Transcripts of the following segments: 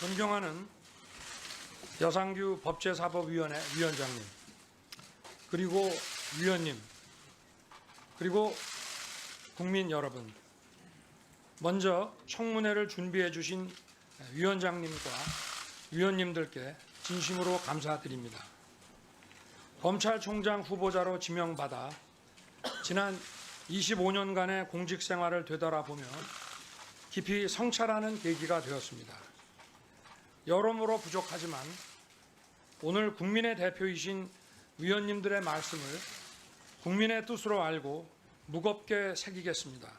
존경하는 여상규 법제사법위원회 위원장님, 그리고 위원님, 그리고 국민 여러분, 먼저 청문회를 준비해 주신 위원장님과 위원님들께 진심으로 감사드립니다. 검찰총장 후보자로 지명받아 지난 25년간의 공직 생활을 되돌아보며 깊이 성찰하는 계기가 되었습니다. 여러모로 부족하지만 오늘 국민의 대표이신 위원님들의 말씀을 국민의 뜻으로 알고 무겁게 새기겠습니다.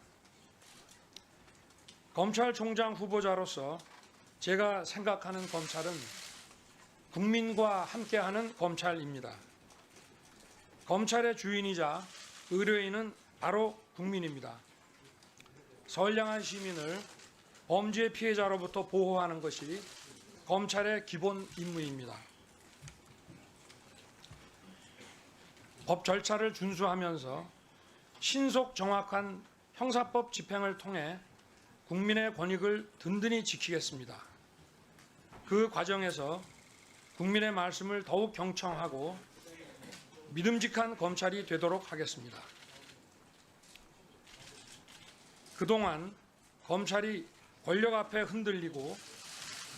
검찰총장 후보자로서 제가 생각하는 검찰은 국민과 함께하는 검찰입니다. 검찰의 주인이자 의뢰인은 바로 국민입니다. 선량한 시민을 범죄 피해자로부터 보호하는 것이 검찰의 기본 임무입니다. 법 절차를 준수하면서 신속 정확한 형사법 집행을 통해 국민의 권익을 든든히 지키겠습니다. 그 과정에서 국민의 말씀을 더욱 경청하고 믿음직한 검찰이 되도록 하겠습니다. 그동안 검찰이 권력 앞에 흔들리고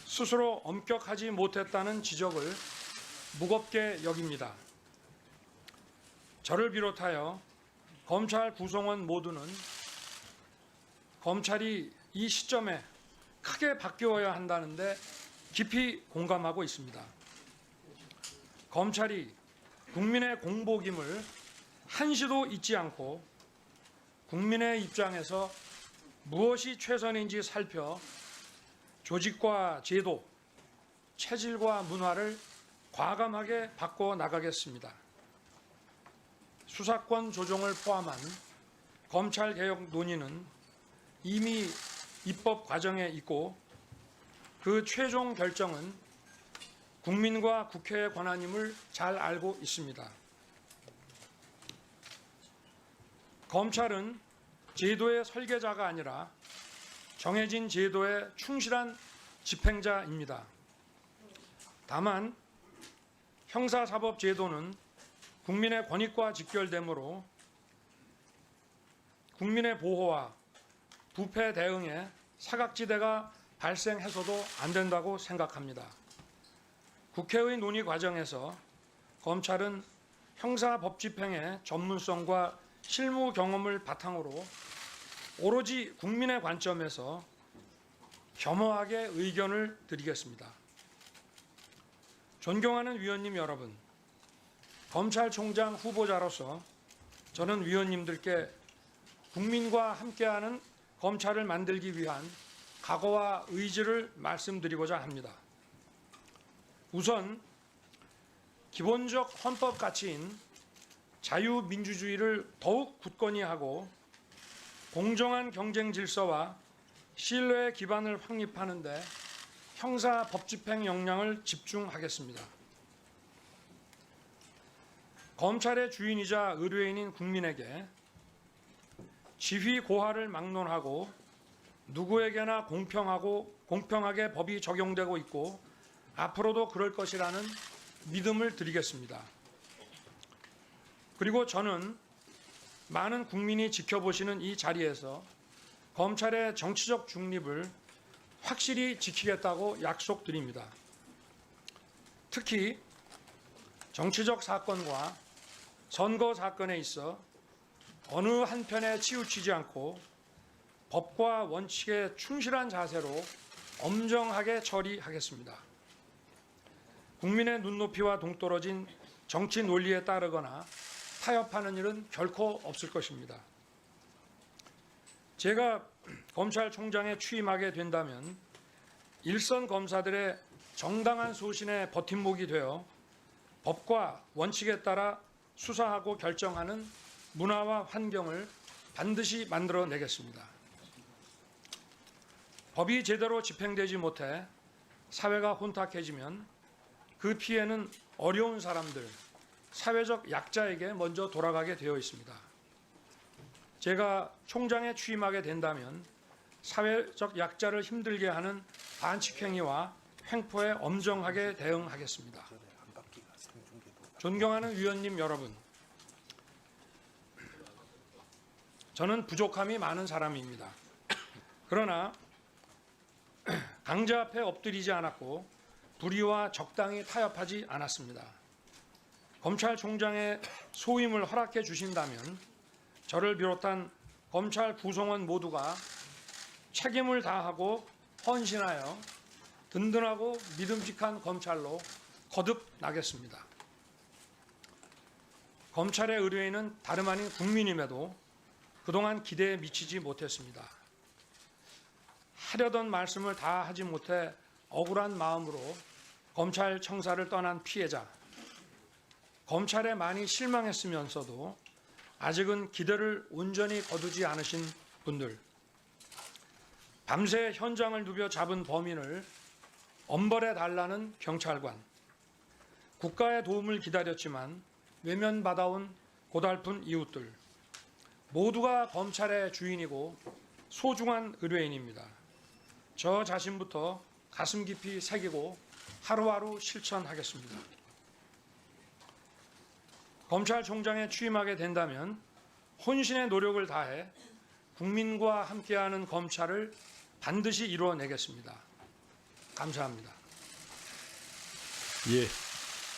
스스로 엄격하지 못했다는 지적을 무겁게 여깁니다. 저를 비롯하여 검찰 구성원 모두는 검찰이 이 시점에 크게 바뀌어야 한다는데 깊이 공감하고 있습니다. 검찰이 국민의 공복임을 한시도 잊지 않고 국민의 입장에서 무엇이 최선인지 살펴 조직과 제도, 체질과 문화를 과감하게 바꿔 나가겠습니다. 수사권 조정을 포함한 검찰개혁 논의는 이미 입법 과정에 있고 그 최종 결정은 국민과 국회의 권한임을 잘 알고 있습니다. 검찰은 제도의 설계자가 아니라 정해진 제도에 충실한 집행자입니다. 다만 형사사법제도는 국민의 권익과 직결되므로 국민의 보호와 부패 대응에 사각지대가 발생해서도 안 된다고 생각합니다. 국회의 논의 과정에서 검찰은 형사법 집행의 전문성과 실무 경험을 바탕으로 오로지 국민의 관점에서 겸허하게 의견을 드리겠습니다. 존경하는 위원님 여러분, 검찰총장 후보자로서 저는 위원님들께 국민과 함께하는 검찰을 만들기 위한 각오와 의지를 말씀드리고자 합니다. 우선 기본적 헌법 가치인 자유민주주의를 더욱 굳건히 하고 공정한 경쟁 질서와 신뢰의 기반을 확립하는 데 형사 법 집행 역량을 집중하겠습니다. 검찰의 주인이자 의뢰인인 국민에게 지휘 고하를 막론하고 누구에게나 공평하게 법이 적용되고 있고 앞으로도 그럴 것이라는 믿음을 드리겠습니다. 그리고 저는 많은 국민이 지켜보시는 이 자리에서 검찰의 정치적 중립을 확실히 지키겠다고 약속드립니다. 특히 정치적 사건과 선거 사건에 있어 어느 한편에 치우치지 않고 법과 원칙에 충실한 자세로 엄정하게 처리하겠습니다. 국민의 눈높이와 동떨어진 정치 논리에 따르거나 타협하는 일은 결코 없을 것입니다. 제가 검찰총장에 취임하게 된다면 일선 검사들의 정당한 소신에 버팀목이 되어 법과 원칙에 따라 수사하고 결정하는 문화와 환경을 반드시 만들어내겠습니다. 법이 제대로 집행되지 못해 사회가 혼탁해지면 그 피해는 어려운 사람들, 사회적 약자에게 먼저 돌아가게 되어 있습니다. 제가 총장에 취임하게 된다면 사회적 약자를 힘들게 하는 반칙행위와 횡포에 엄정하게 대응하겠습니다. 존경하는 위원님 여러분, 저는 부족함이 많은 사람입니다. 그러나 강자 앞에 엎드리지 않았고 불의와 적당히 타협하지 않았습니다. 검찰총장의 소임을 허락해 주신다면 저를 비롯한 검찰 구성원 모두가 책임을 다하고 헌신하여 든든하고 믿음직한 검찰로 거듭나겠습니다. 검찰의 의뢰인은 다름 아닌 국민임에도 그동안 기대에 미치지 못했습니다. 하려던 말씀을 다 하지 못해 억울한 마음으로 검찰 청사를 떠난 피해자, 검찰에 많이 실망했으면서도 아직은 기대를 온전히 거두지 않으신 분들, 밤새 현장을 누벼 잡은 범인을 엄벌해 달라는 경찰관, 국가의 도움을 기다렸지만 외면받아온 고달픈 이웃들, 모두가 검찰의 주인이고 소중한 의뢰인입니다. 저 자신부터 가슴 깊이 새기고 하루하루 실천하겠습니다. 검찰총장에 취임하게 된다면 혼신의 노력을 다해 국민과 함께하는 검찰을 반드시 이루어내겠습니다. 감사합니다. 예.